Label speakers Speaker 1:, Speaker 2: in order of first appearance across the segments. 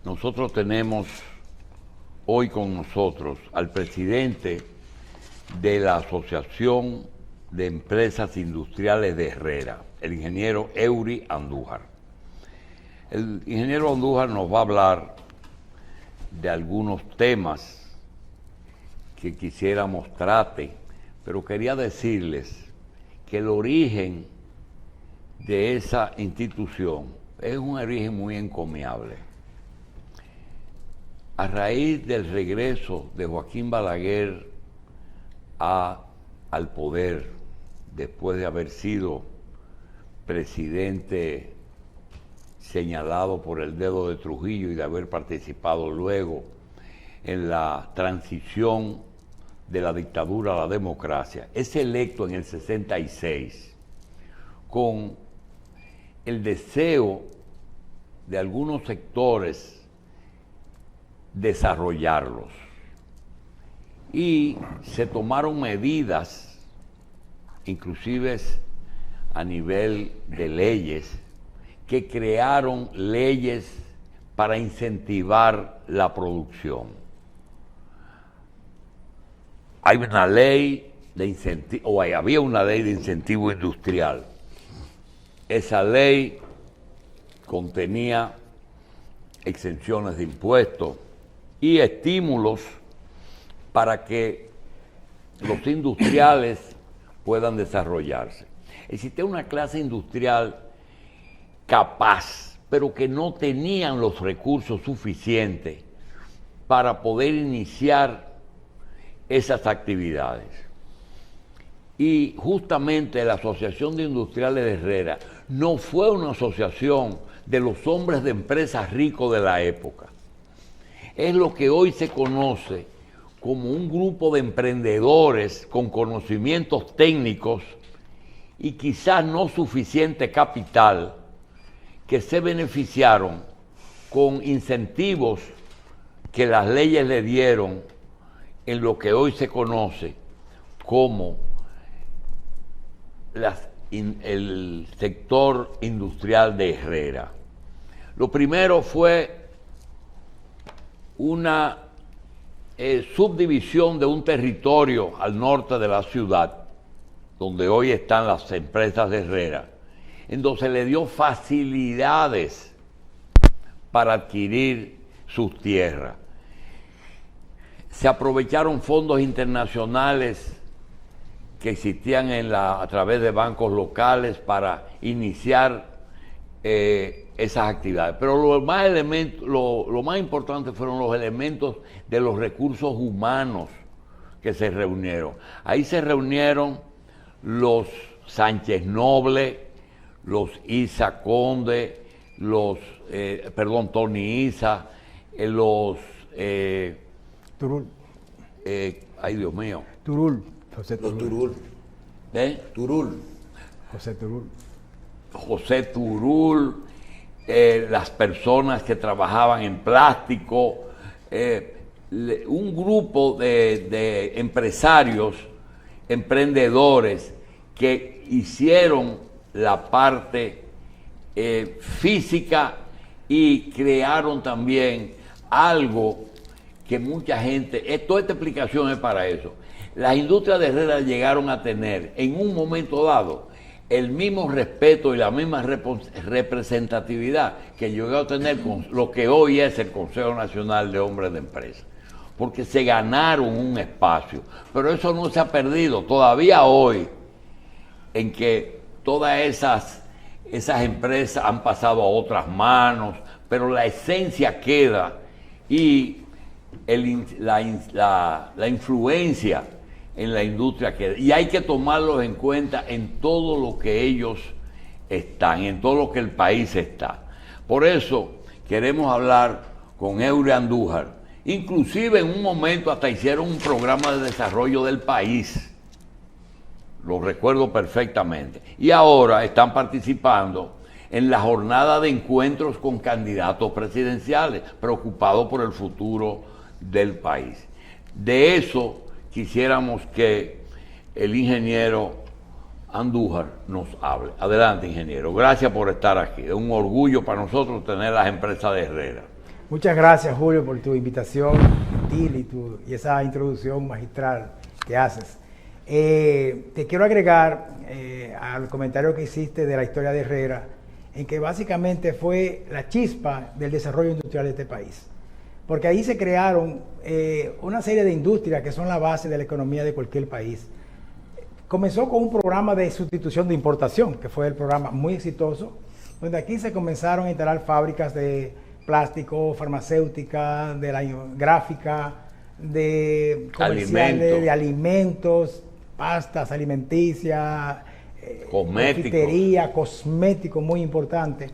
Speaker 1: Nosotros tenemos hoy con nosotros al presidente de la Asociación de Empresas Industriales de Herrera, el ingeniero Eury Andújar. El ingeniero Andújar nos va a hablar de algunos temas que quisiéramos trate, pero quería decirles que el origen de esa institución es un origen muy encomiable. A raíz del regreso de Joaquín Balaguer al poder, después de haber sido presidente señalado por el dedo de Trujillo y de haber participado luego en la transición de la dictadura a la democracia, es electo en el 66 con el deseo de algunos sectores desarrollarlos. Y se tomaron medidas, inclusive a nivel de leyes, que crearon leyes para incentivar la producción. Hay una ley de incentivo, o había una ley de incentivo industrial. Esa ley contenía exenciones de impuestos y estímulos para que los industriales puedan desarrollarse. Existía una clase industrial capaz, pero que no tenían los recursos suficientes para poder iniciar esas actividades. Y justamente la Asociación de Industriales de Herrera no fue una asociación de los hombres de empresas ricos de la época. Es lo que hoy se conoce como un grupo de emprendedores con conocimientos técnicos y quizás no suficiente capital, que se beneficiaron con incentivos que las leyes le dieron en lo que hoy se conoce como el sector industrial de Herrera. Lo primero fue una subdivisión de un territorio al norte de la ciudad, donde hoy están las empresas de Herrera, en donde se le dio facilidades para adquirir sus tierras. Se aprovecharon fondos internacionales que existían a través de bancos locales para iniciar esas actividades. Pero lo más importante fueron los elementos de los recursos humanos que se reunieron. Ahí se reunieron los Sánchez Noble, los Isa Conde, Tony Isa,
Speaker 2: Turul.
Speaker 1: Ay, Dios mío.
Speaker 2: Turul. José Turul.
Speaker 3: Los Turul. Turul.
Speaker 2: José Turul.
Speaker 1: José Turul, las personas que trabajaban en plástico, un grupo de empresarios, emprendedores que hicieron la parte física y crearon también algo que mucha gente, toda esta explicación es para eso. Las industrias de Herrera llegaron a tener en un momento dado el mismo respeto y la misma representatividad que llegó a tener con lo que hoy es el Consejo Nacional de Hombres de Empresa, porque se ganaron un espacio, pero eso no se ha perdido todavía hoy, en que todas esas empresas han pasado a otras manos, pero la esencia queda y la influencia en la industria queda. Y hay que tomarlos en cuenta en todo lo que ellos están, en todo lo que el país está. Por eso queremos hablar con Eury Andújar. Inclusive en un momento hasta hicieron un programa de desarrollo del país. Lo recuerdo perfectamente. Y ahora están participando en la jornada de encuentros con candidatos presidenciales, preocupados por el futuro del país. De eso quisiéramos que el ingeniero Andújar nos hable. Adelante, ingeniero. Gracias por estar aquí. Es un orgullo para nosotros tener las empresas de Herrera.
Speaker 2: Muchas gracias, Julio, por tu invitación y esa introducción magistral que haces. Te quiero agregar al comentario que hiciste de la historia de Herrera, en que básicamente fue la chispa del desarrollo industrial de este país. Porque ahí se crearon una serie de industrias que son la base de la economía de cualquier país. Comenzó con un programa de sustitución de importación, que fue el programa muy exitoso, donde aquí se comenzaron a instalar fábricas de plástico, farmacéutica, de la gráfica, de comerciales, de alimentos, pastas alimenticias, confitería, cosméticos, muy importante.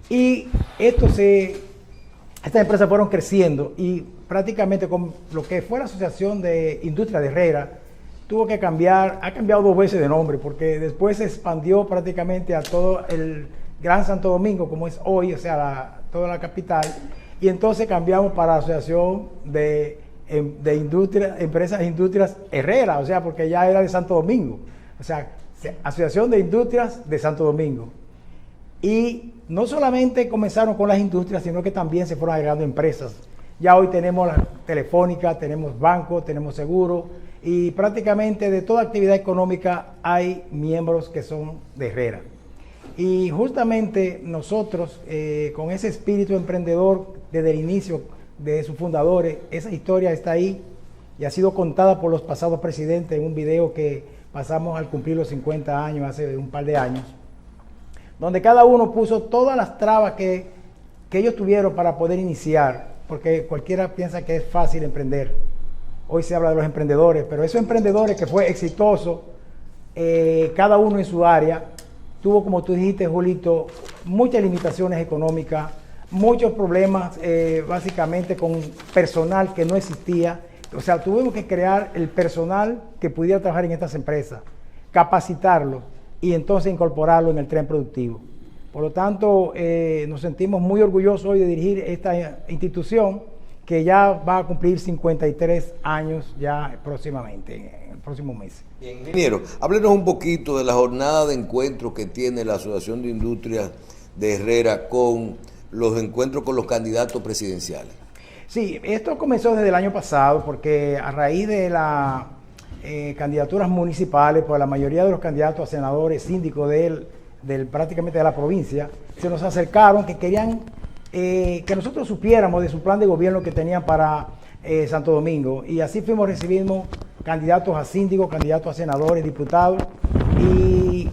Speaker 2: Y estas empresas fueron creciendo y prácticamente con lo que fue la Asociación de Industria de Herrera, tuvo que cambiar, ha cambiado 2 veces de nombre, porque después se expandió prácticamente a todo el Gran Santo Domingo, como es hoy, o sea, toda la capital, y entonces cambiamos para la Asociación de Empresas e Industrias Herrera, o sea, porque ya era de Santo Domingo, o sea, Asociación de Industrias de Santo Domingo. Y no solamente comenzaron con las industrias, sino que también se fueron agregando empresas. Ya hoy tenemos la telefónica, tenemos bancos, tenemos seguros, y prácticamente de toda actividad económica hay miembros que son de Herrera. Y justamente nosotros, con ese espíritu emprendedor desde el inicio de sus fundadores, esa historia está ahí y ha sido contada por los pasados presidentes en un video que pasamos al cumplir los 50 años, hace un par de años, donde cada uno puso todas las trabas que ellos tuvieron para poder iniciar, porque cualquiera piensa que es fácil emprender. Hoy se habla de los emprendedores, pero esos emprendedores que fue exitoso, cada uno en su área, tuvo, como tú dijiste, Julito, muchas limitaciones económicas, muchos problemas básicamente con personal que no existía. O sea, tuvimos que crear el personal que pudiera trabajar en estas empresas, capacitarlo y entonces incorporarlo en el tren productivo. Por lo tanto, nos sentimos muy orgullosos hoy de dirigir esta institución que ya va a cumplir 53 años ya próximamente, en el próximo mes.
Speaker 3: Bien, ingeniero, háblenos un poquito de la jornada de encuentros que tiene la Asociación de Industrias de Herrera con los encuentros con los candidatos presidenciales.
Speaker 2: Sí, esto comenzó desde el año pasado porque a raíz de las candidaturas municipales, pues la mayoría de los candidatos a senadores, síndicos prácticamente de la provincia, se nos acercaron que querían que nosotros supiéramos de su plan de gobierno que tenían para Santo Domingo, y así fuimos recibiendo candidatos a síndicos, candidatos a senadores, diputados, y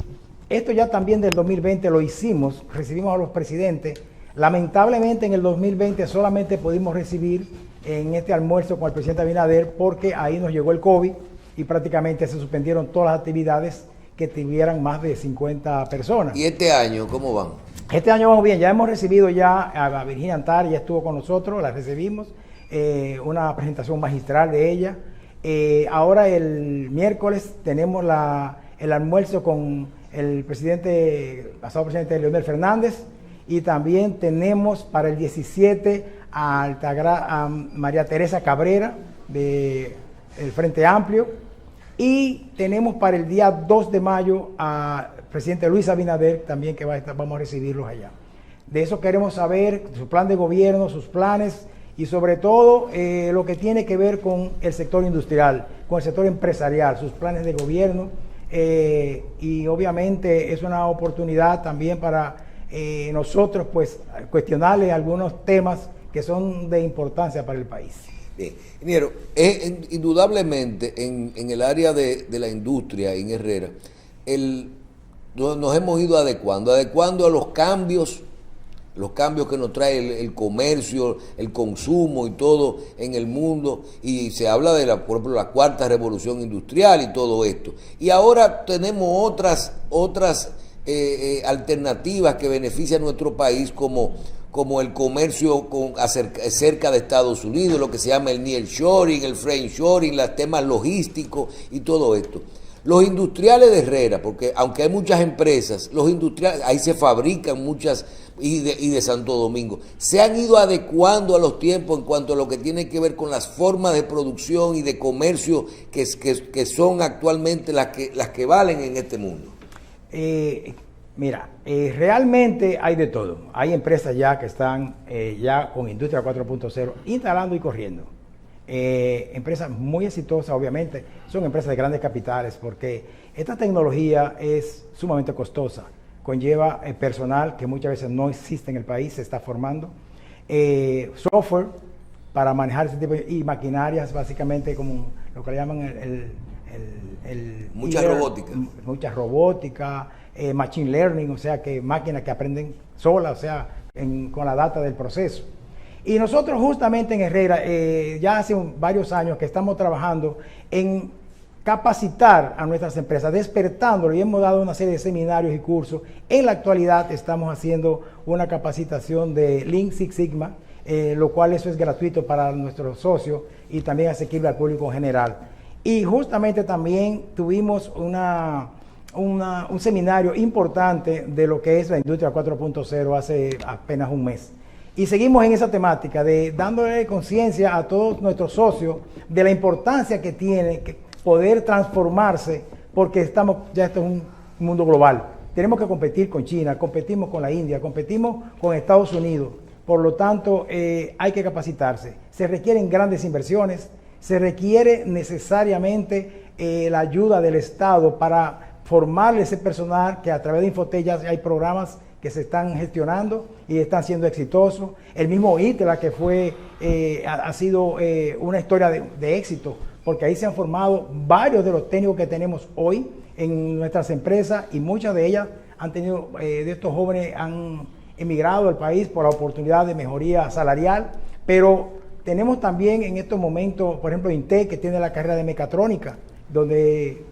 Speaker 2: esto ya también del 2020 lo hicimos, recibimos a los presidentes. Lamentablemente en el 2020 solamente pudimos recibir en este almuerzo con el presidente Abinader porque ahí nos llegó el COVID y prácticamente se suspendieron todas las actividades que tuvieran más de 50 personas.
Speaker 3: ¿Y este año cómo van?
Speaker 2: Este año vamos bien, ya hemos recibido ya a Virginia Antar, ya estuvo con nosotros, la recibimos, una presentación magistral de ella. Ahora el miércoles tenemos el almuerzo con el pasado presidente Leonel Fernández, y también tenemos para el 17 a María Teresa Cabrera del Frente Amplio, y tenemos para el día 2 de mayo al presidente Luis Abinader también, que vamos a recibirlos allá. De eso queremos saber su plan de gobierno, sus planes y sobre todo lo que tiene que ver con el sector industrial, con el sector empresarial, sus planes de gobierno, y obviamente es una oportunidad también para nosotros pues cuestionarle algunos temas que son de importancia para el país.
Speaker 3: Bien, ingeniero, indudablemente en el área de la industria en Herrera, nos hemos ido adecuando a los cambios que nos trae el comercio, el consumo y todo en el mundo, y se habla de por ejemplo, la cuarta revolución industrial y todo esto. Y ahora tenemos otras alternativas que benefician a nuestro país, como el comercio cerca de Estados Unidos, lo que se llama el nearshoring, el friendshoring, los temas logísticos y todo esto. Los industriales de Herrera, porque aunque hay muchas empresas, los industriales, ahí se fabrican muchas, y de Santo Domingo, se han ido adecuando a los tiempos en cuanto a lo que tiene que ver con las formas de producción y de comercio que son actualmente las que valen en este mundo.
Speaker 2: Mira, realmente hay de todo. Hay empresas ya que están ya con Industria 4.0 instalando y corriendo. Empresas muy exitosas, obviamente, son empresas de grandes capitales porque esta tecnología es sumamente costosa. Conlleva personal que muchas veces no existe en el país, se está formando. Software para manejar ese tipo y maquinarias, básicamente como lo que le llaman
Speaker 3: mucha robótica.
Speaker 2: Mucha robótica, machine learning, o sea, que máquinas que aprenden solas, o sea, con la data del proceso. Y nosotros justamente en Herrera, ya hace varios años que estamos trabajando en capacitar a nuestras empresas, despertándolo, y hemos dado una serie de seminarios y cursos. En la actualidad estamos haciendo una capacitación de Lean Six Sigma, lo cual eso es gratuito para nuestros socios y también asequible al público en general. Y justamente también tuvimos un seminario importante de lo que es la Industria 4.0 hace apenas un mes. Y seguimos en esa temática de dándole conciencia a todos nuestros socios de la importancia que tiene poder transformarse, porque esto es un mundo global. Tenemos que competir con China, competimos con la India, competimos con Estados Unidos. Por lo tanto, hay que capacitarse. Se requieren grandes inversiones, se requiere necesariamente la ayuda del Estado para formar ese personal, que a través de Infotec ya hay programas que se están gestionando y están siendo exitosos. El mismo ITLA, que ha sido una historia de éxito, porque ahí se han formado varios de los técnicos que tenemos hoy en nuestras empresas, y muchas de ellas de estos jóvenes han emigrado al país por la oportunidad de mejoría salarial. Pero tenemos también en estos momentos, por ejemplo, INTEC, que tiene la carrera de mecatrónica, donde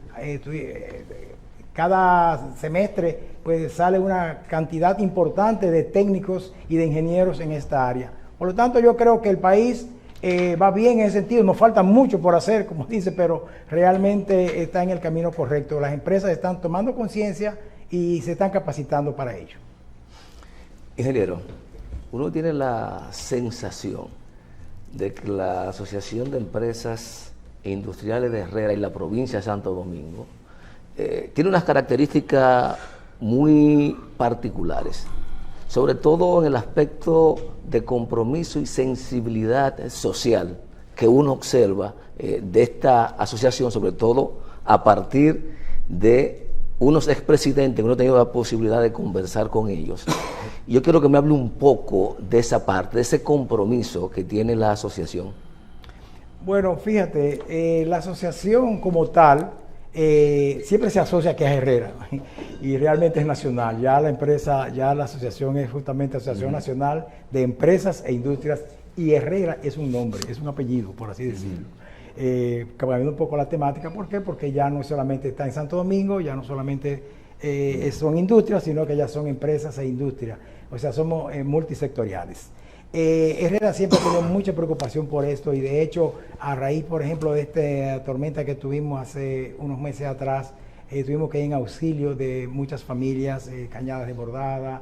Speaker 2: cada semestre pues sale una cantidad importante de técnicos y de ingenieros en esta área. Por lo tanto, yo creo que el país va bien en ese sentido. Nos falta mucho por hacer, como dice, pero realmente está en el camino correcto. Las empresas están tomando conciencia y se están capacitando para ello.
Speaker 4: Ingeniero, uno tiene la sensación de que la Asociación de Empresas Industriales de Herrera y la provincia de Santo Domingo tiene unas características muy particulares, sobre todo en el aspecto de compromiso y sensibilidad social que uno observa de esta asociación, sobre todo a partir de unos expresidentes que uno ha tenido la posibilidad de conversar con ellos. Yo quiero que me hable un poco de esa parte, de ese compromiso que tiene la asociación.
Speaker 2: Bueno, fíjate, la asociación como tal siempre se asocia que es Herrera y realmente es nacional. Ya la asociación es justamente Asociación Nacional de Empresas e Industrias, y Herrera es un nombre, es un apellido, por así decirlo. Cambiando un poco la temática, ¿por qué? Porque ya no solamente está en Santo Domingo, ya no solamente son industrias, sino que ya son empresas e industrias, o sea, somos multisectoriales. Herrera siempre ha tenido mucha preocupación por esto, y de hecho, a raíz, por ejemplo, de esta tormenta que tuvimos hace unos meses atrás, tuvimos que ir en auxilio de muchas familias, cañadas desbordadas,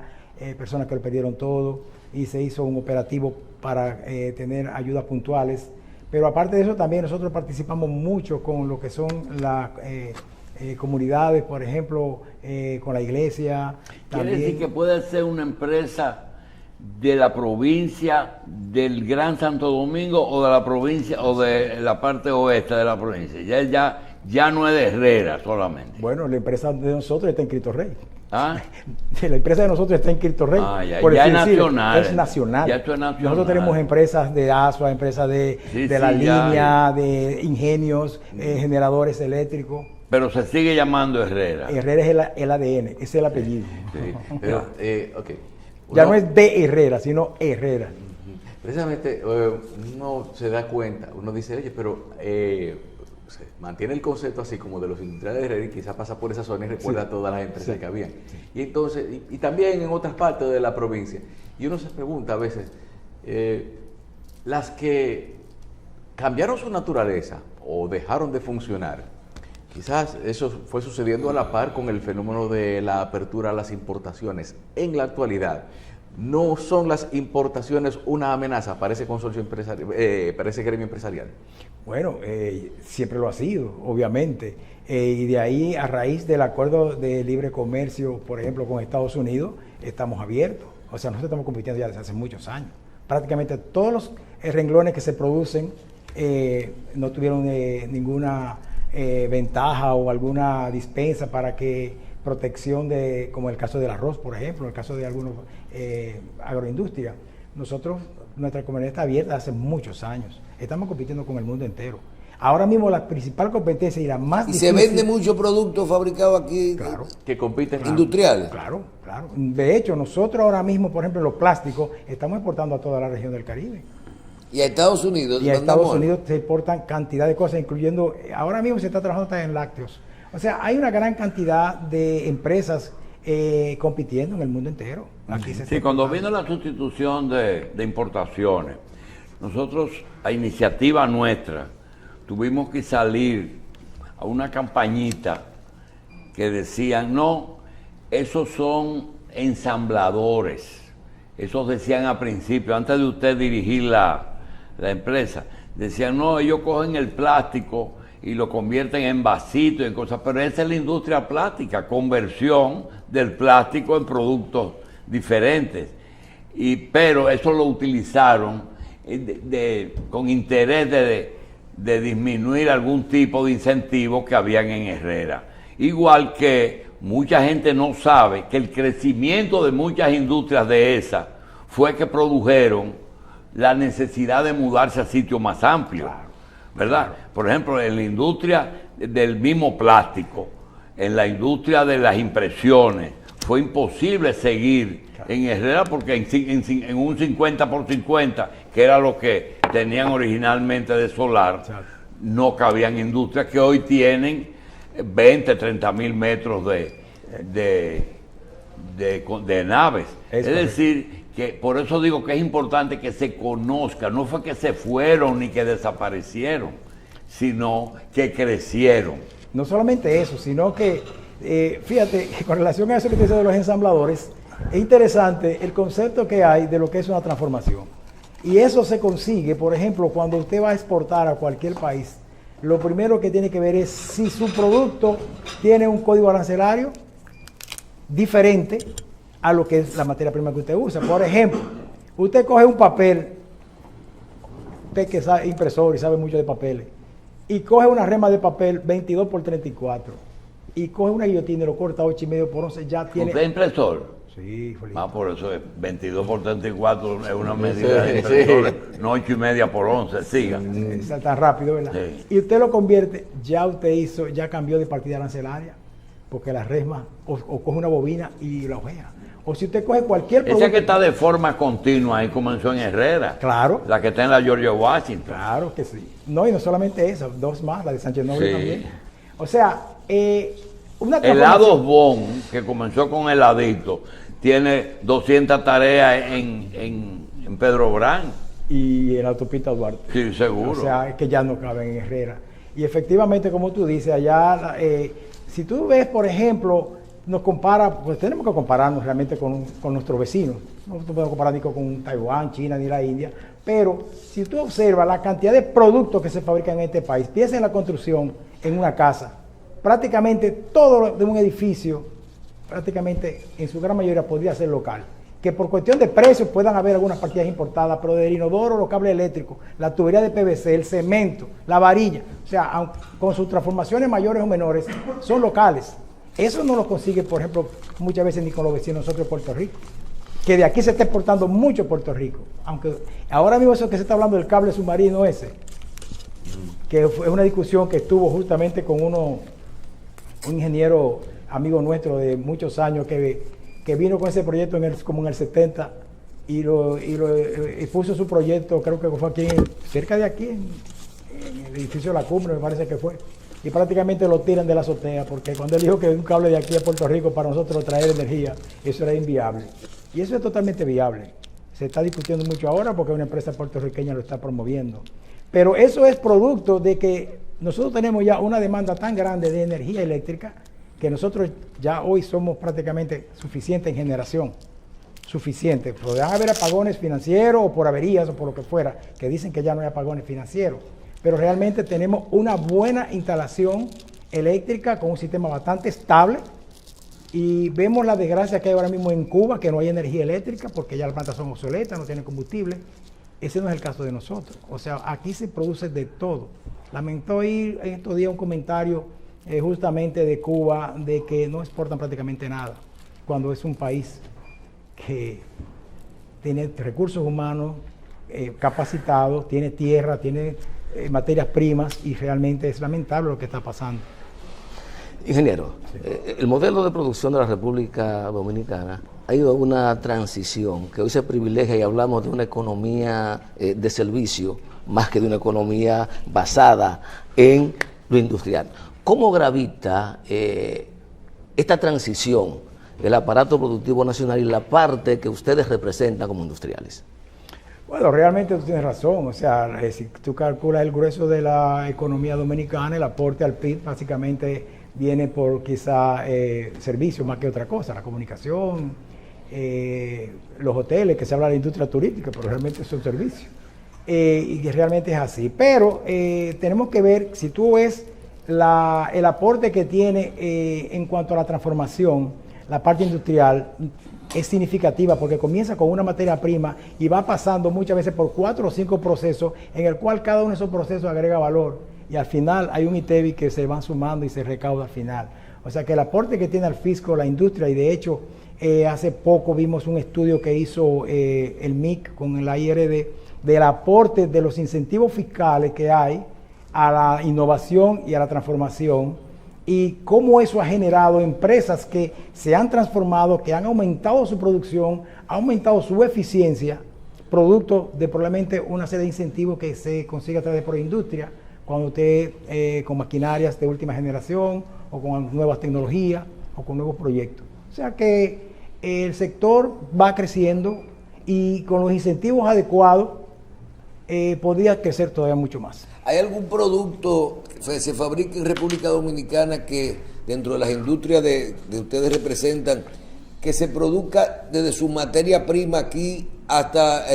Speaker 2: personas que lo perdieron todo, y se hizo un operativo para tener ayudas puntuales. Pero aparte de eso, también nosotros participamos mucho con lo que son las comunidades, por ejemplo, con la iglesia.
Speaker 1: Quiere decir que puede ser una empresa de la provincia del Gran Santo Domingo, o de la provincia, o de la parte oeste de la provincia. Ya no es de Herrera solamente.
Speaker 2: Bueno, la empresa de nosotros está en Cristo Rey.
Speaker 1: ¿Ah?
Speaker 2: La empresa de nosotros está en Cristo Rey.
Speaker 1: Ya es nacional.
Speaker 2: Es nacional.
Speaker 1: Ya esto es nacional.
Speaker 2: Nosotros tenemos empresas de ASUA, empresas de la línea, de ingenios, generadores eléctricos.
Speaker 1: Pero se sigue llamando Herrera.
Speaker 2: Herrera es el ADN, ese es el apellido.
Speaker 4: Sí, pero, okay.
Speaker 2: Ya no es de Herrera, sino Herrera.
Speaker 4: Precisamente uno se da cuenta, uno dice, oye, pero se mantiene el concepto así como de los industriales de Herrera, y quizás pasa por esa zona y recuerda a todas las empresas que habían. Y entonces, y también en otras partes de la provincia. Y uno se pregunta a veces, las que cambiaron su naturaleza o dejaron de funcionar, quizás eso fue sucediendo a la par con el fenómeno de la apertura a las importaciones en la actualidad.
Speaker 5: ¿No son las importaciones una amenaza para ese consorcio empresarial, para ese gremio empresarial?
Speaker 2: Bueno, siempre lo ha sido, obviamente. Y de ahí, a raíz del acuerdo de libre comercio, por ejemplo, con Estados Unidos, estamos abiertos. O sea, nosotros estamos compitiendo ya desde hace muchos años. Prácticamente todos los renglones que se producen no tuvieron ninguna ventaja o alguna dispensa para que protección de, como el caso del arroz, por ejemplo, el caso de algunos agroindustrias. Nosotros, nuestra comunidad está abierta hace muchos años. Estamos compitiendo con el mundo entero. Ahora mismo la principal competencia y la más
Speaker 3: ¿Y
Speaker 2: difícil...
Speaker 3: se vende mucho producto fabricado aquí?
Speaker 2: Claro.
Speaker 5: Que compiten
Speaker 3: Industriales.
Speaker 2: Claro, claro. De hecho, nosotros ahora mismo, por ejemplo, los plásticos, estamos exportando a toda la región del Caribe.
Speaker 3: Y a Estados Unidos.
Speaker 2: Y a
Speaker 3: mandamos.
Speaker 2: Estados Unidos se exportan cantidad de cosas, incluyendo, ahora mismo se está trabajando también en lácteos. O sea, hay una gran cantidad de empresas compitiendo en el mundo entero. Aquí se
Speaker 1: Sí,
Speaker 2: está
Speaker 1: cuando
Speaker 2: trabajando.
Speaker 1: vino la sustitución de importaciones, nosotros, a iniciativa nuestra, tuvimos que salir a una campañita que decían, no, esos son ensambladores. Esos decían al principio, antes de usted dirigir la empresa, decían, no, ellos cogen el plástico y lo convierten en vasitos y en cosas, pero esa es la industria plástica, conversión del plástico en productos diferentes. Pero eso lo utilizaron con interés de disminuir algún tipo de incentivos que habían en Herrera. Igual que mucha gente no sabe que el crecimiento de muchas industrias de esas fue que produjeron la necesidad de mudarse a sitios más amplios, ¿verdad? Por ejemplo, en la industria del mismo plástico, en la industria de las impresiones, fue imposible seguir en Herrera porque en un 50x50, que era lo que tenían originalmente de solar, no cabían industrias que hoy tienen 20, 30 mil metros de naves. Es decir, que por eso digo que es importante que se conozca, no fue que se fueron ni que desaparecieron, sino que crecieron.
Speaker 2: No solamente eso, sino que, fíjate, con relación a eso que te dice de los ensambladores, es interesante el concepto que hay de lo que es una transformación. Y eso se consigue, por ejemplo, cuando usted va a exportar a cualquier país, lo primero que tiene que ver es si su producto tiene un código arancelario diferente a lo que es la materia prima que usted usa. Por ejemplo, usted coge un papel, usted que sabe impresor y sabe mucho de papeles, y coge una rema de papel 22x34 y coge una guillotina y lo corta 8,5x11, ya tiene...
Speaker 1: ¿Usted es impresor?
Speaker 2: Sí, Felipe.
Speaker 1: Por eso es 22x34 es una medida de impresor, no 8,5x11, siga.
Speaker 2: Es tan rápido, ¿verdad?
Speaker 1: Sí.
Speaker 2: Y usted lo convierte, ya cambió de partida arancelaria, porque la resma o coge una bobina y la ojea. O si usted coge cualquier producto...
Speaker 1: Esa que está de forma continua ahí comenzó en Herrera.
Speaker 2: Claro.
Speaker 1: La que está en la George Washington.
Speaker 2: Claro que sí. No, y no solamente esa, dos más, la de Sánchez Noble
Speaker 1: Sí.
Speaker 2: también. O sea, una
Speaker 1: Helados Bon, que comenzó con heladito, tiene 200 tareas en Pedro Brán.
Speaker 2: y en la autopista Duarte.
Speaker 1: Sí, seguro.
Speaker 2: O sea, es que ya no caben en Herrera. Y efectivamente, como tú dices, allá, si tú ves, por ejemplo, nos compara, pues tenemos que compararnos realmente con nuestros vecinos. No podemos comparar ni con Taiwán, China, ni la India. Pero si tú observas la cantidad de productos que se fabrican en este país, piensa en la construcción, en una casa, prácticamente todo de un edificio, prácticamente en su gran mayoría podría ser local. Que por cuestión de precios puedan haber algunas partidas importadas, pero del inodoro, los cables eléctricos, la tubería de PVC, el cemento, la varilla, o sea, con sus transformaciones mayores o menores, son locales. Eso no lo consigue, por ejemplo, muchas veces ni con los vecinos nosotros de Puerto Rico. Que de aquí se está exportando mucho Puerto Rico. Aunque ahora mismo eso que se está hablando del cable submarino ese, que fue una discusión que estuvo justamente con un ingeniero amigo nuestro de muchos años que vino con ese proyecto como en el 70 y puso su proyecto, creo que fue aquí, cerca de aquí, en el edificio de La Cumbre, me parece que fue. Y prácticamente lo tiran de la azotea, porque cuando él dijo que un cable de aquí a Puerto Rico para nosotros traer energía, eso era inviable. Y eso es totalmente viable. Se está discutiendo mucho ahora porque una empresa puertorriqueña lo está promoviendo. Pero eso es producto de que nosotros tenemos ya una demanda tan grande de energía eléctrica que nosotros ya hoy somos prácticamente suficientes en generación. suficiente. Podrán haber apagones financieros o por averías o por lo que fuera, que dicen que ya no hay apagones financieros, pero realmente tenemos una buena instalación eléctrica con un sistema bastante estable y vemos la desgracia que hay ahora mismo en Cuba, que no hay energía eléctrica porque ya las plantas son obsoletas, no tienen combustible. Ese no es el caso de nosotros. O sea, aquí se produce de todo. Lamentó oír en estos días un comentario justamente de Cuba de que no exportan prácticamente nada, cuando es un país que tiene recursos humanos capacitados, tiene tierra, tiene materias primas y realmente es lamentable lo que está pasando.
Speaker 4: Ingeniero, el modelo de producción de la República Dominicana ha ido a una transición que hoy se privilegia y hablamos de una economía de servicio más que de una economía basada en lo industrial. ¿Cómo gravita esta transición del aparato productivo nacional y la parte que ustedes representan como industriales?
Speaker 2: Bueno, realmente tú tienes razón. O sea, si tú calculas el grueso de la economía dominicana, el aporte al PIB básicamente viene por quizá servicios más que otra cosa, la comunicación, los hoteles, que se habla de la industria turística, pero realmente son servicios. Y que realmente es así. Pero tenemos que ver, si tú ves el aporte que tiene en cuanto a la transformación, la parte industrial es significativa porque comienza con una materia prima y va pasando muchas veces por 4 o 5 procesos en el cual cada uno de esos procesos agrega valor y al final hay un ITEVI que se van sumando y se recauda al final. O sea que el aporte que tiene al fisco la industria, y de hecho hace poco vimos un estudio que hizo el MIC con la IRD del aporte de los incentivos fiscales que hay a la innovación y a la transformación, y cómo eso ha generado empresas que se han transformado, que han aumentado su producción, ha aumentado su eficiencia, producto de probablemente una serie de incentivos que se consigue a través de Proindustria, cuando usted con maquinarias de última generación, o con nuevas tecnologías, o con nuevos proyectos. O sea que el sector va creciendo y con los incentivos adecuados podría crecer todavía mucho más.
Speaker 3: ¿Hay algún producto que se fabrica en República Dominicana que dentro de las industrias de ustedes representan, que se produzca desde su materia prima aquí hasta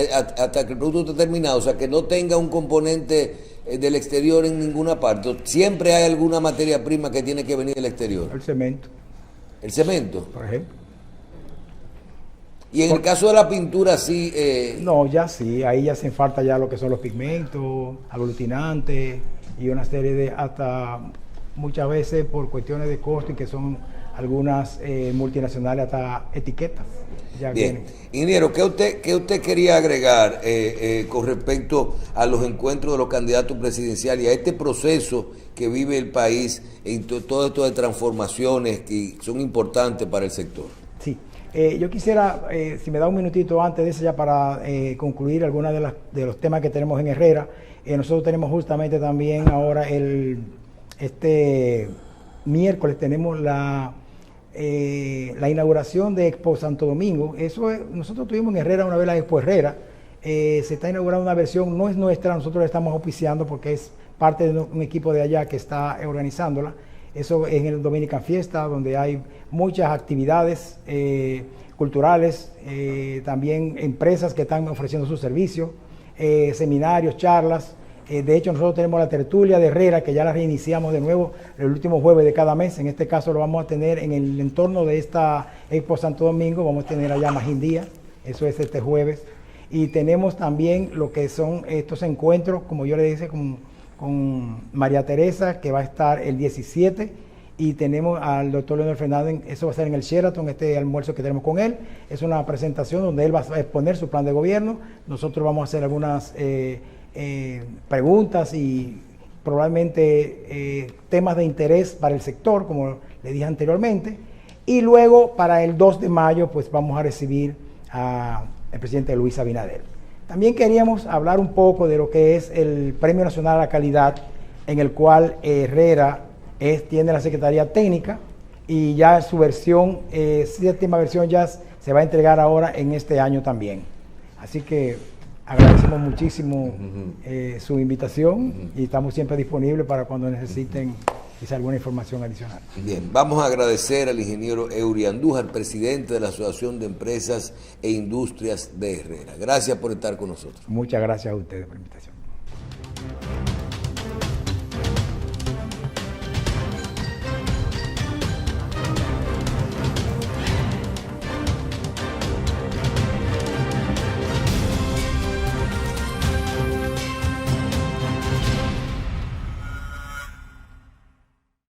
Speaker 3: que el producto esté terminado? O sea, que no tenga un componente del exterior en ninguna parte. Siempre hay alguna materia prima que tiene que venir del exterior.
Speaker 2: El cemento.
Speaker 3: ¿El cemento?
Speaker 2: Por ejemplo.
Speaker 3: Y en el caso de la pintura, sí.
Speaker 2: No, ya sí, ahí ya hacen falta ya lo que son los pigmentos, aglutinantes y una serie de, hasta muchas veces por cuestiones de costo y que son algunas multinacionales hasta etiquetas. Ya
Speaker 3: Bien.
Speaker 2: vienen.
Speaker 3: Ingeniero, ¿qué usted quería agregar con respecto a los encuentros de los candidatos presidenciales y a este proceso que vive el país en todo esto de transformaciones que son importantes para el sector?
Speaker 2: Sí. Yo quisiera, si me da un minutito antes de eso ya para concluir algunos de los temas que tenemos en Herrera. Nosotros tenemos justamente también ahora este miércoles tenemos la inauguración de Expo Santo Domingo. Nosotros tuvimos en Herrera una vez la Expo Herrera. Se está inaugurando una versión, no es nuestra, nosotros la estamos auspiciando porque es parte de un equipo de allá que está organizándola. Eso es en el Dominican Fiesta, donde hay muchas actividades culturales, también empresas que están ofreciendo sus servicios, seminarios, charlas. De hecho, nosotros tenemos la tertulia de Herrera, que ya la reiniciamos de nuevo el último jueves de cada mes. En este caso lo vamos a tener en el entorno de esta Expo Santo Domingo. Vamos a tener allá Magín Díaz, eso es este jueves. Y tenemos también lo que son estos encuentros, como yo le dije, con María Teresa, que va a estar el 17, y tenemos al doctor Leonel Fernández, eso va a ser en el Sheraton, este almuerzo que tenemos con él. Es una presentación donde él va a exponer su plan de gobierno. Nosotros vamos a hacer algunas preguntas y probablemente temas de interés para el sector, como le dije anteriormente. Y luego, para el 2 de mayo, pues vamos a recibir al presidente Luis Abinader. También queríamos hablar un poco de lo que es el Premio Nacional a la Calidad, en el cual Herrera tiene la Secretaría Técnica y ya su versión, séptima versión ya se va a entregar ahora en este año también. Así que agradecemos muchísimo su invitación y estamos siempre disponibles para cuando necesiten quizá alguna información adicional.
Speaker 3: Bien, vamos a agradecer al ingeniero Eury Andújar, presidente de la Asociación de Empresas e Industrias de Herrera. Gracias por estar con nosotros.
Speaker 2: Muchas gracias a ustedes por la invitación.